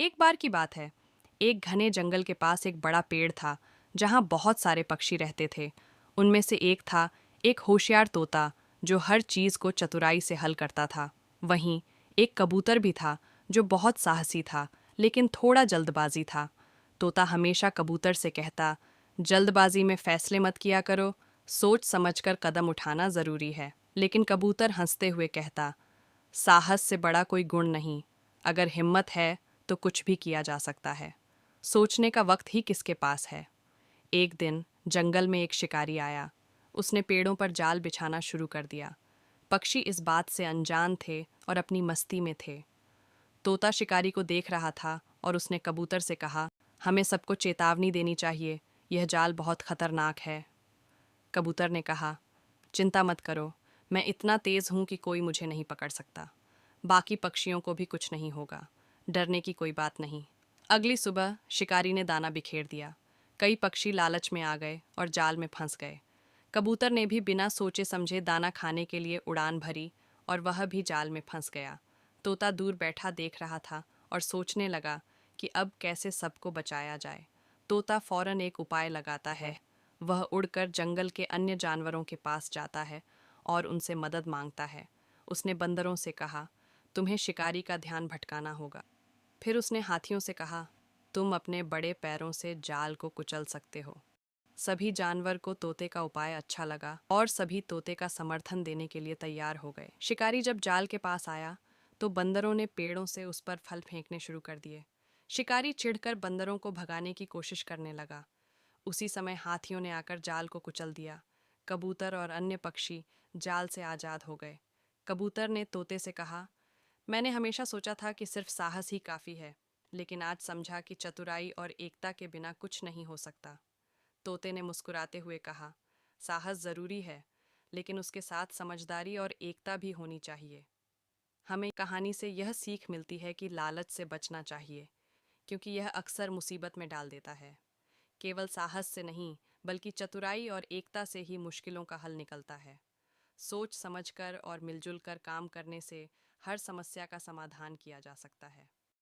एक बार की बात है। एक घने जंगल के पास एक बड़ा पेड़ था, जहाँ बहुत सारे पक्षी रहते थे। उनमें से एक था एक होशियार तोता, जो हर चीज को चतुराई से हल करता था। वहीं एक कबूतर भी था, जो बहुत साहसी था, लेकिन थोड़ा जल्दबाजी था। तोता हमेशा कबूतर से कहता, जल्दबाजी में फैसले मत किया करो, सोच समझकर कदम उठाना जरूरी है। लेकिन कबूतर हंसते हुए कहता, साहस से बड़ा कोई गुण नहीं। अगर हिम्मत है तो कुछ भी किया जा सकता है। सोचने का वक्त ही किसके पास है। एक दिन जंगल में एक शिकारी आया। उसने पेड़ों पर जाल बिछाना शुरू कर दिया। पक्षी इस बात से अनजान थे और अपनी मस्ती में थे। तोता शिकारी को देख रहा था और उसने कबूतर से कहा, हमें सबको चेतावनी देनी चाहिए, यह जाल बहुत खतरनाक है। कबूतर ने कहा, चिंता मत करो, मैं इतना तेज हूं कि कोई मुझे नहीं पकड़ सकता। बाकी पक्षियों को भी कुछ नहीं होगा, डरने की कोई बात नहीं। अगली सुबह शिकारी ने दाना बिखेर दिया। कई पक्षी लालच में आ गए और जाल में फंस गए। कबूतर ने भी बिना सोचे समझे दाना खाने के लिए उड़ान भरी और वह भी जाल में फंस गया। तोता दूर बैठा देख रहा था और सोचने लगा कि अब कैसे सबको बचाया जाए। तोता फौरन एक उपाय लगाता है। वह उड़कर जंगल के अन्य जानवरों के पास जाता है और उनसे मदद मांगता है। उसने बंदरों से कहा, तुम्हें शिकारी का ध्यान भटकाना होगा। फिर उसने हाथियों से कहा, तुम अपने बड़े पैरों से जाल को कुचल सकते हो। सभी जानवर को तोते का उपाय अच्छा लगा और सभी तोते का समर्थन देने के लिए तैयार हो गए। शिकारी जब जाल के पास आया तो बंदरों ने पेड़ों से उस पर फल फेंकने शुरू कर दिए। शिकारी चिढ़कर बंदरों को भगाने की कोशिश करने लगा। उसी समय हाथियों ने आकर जाल को कुचल दिया। कबूतर और अन्य पक्षी जाल से आजाद हो गए। कबूतर ने तोते से कहा, मैंने हमेशा सोचा था कि सिर्फ साहस ही काफी है, लेकिन आज समझा कि चतुराई और एकता के बिना कुछ नहीं हो सकता। तोते ने मुस्कुराते हुए कहा, साहस जरूरी है, लेकिन उसके साथ समझदारी और एकता भी होनी चाहिए। हमें कहानी से यह सीख मिलती है कि लालच से बचना चाहिए, क्योंकि यह अक्सर मुसीबत में डाल देता है। केवल साहस से नहीं, बल्कि चतुराई और एकता से ही मुश्किलों का हल निकलता है। सोच समझकर और मिलजुल कर काम करने से हर समस्या का समाधान किया जा सकता है।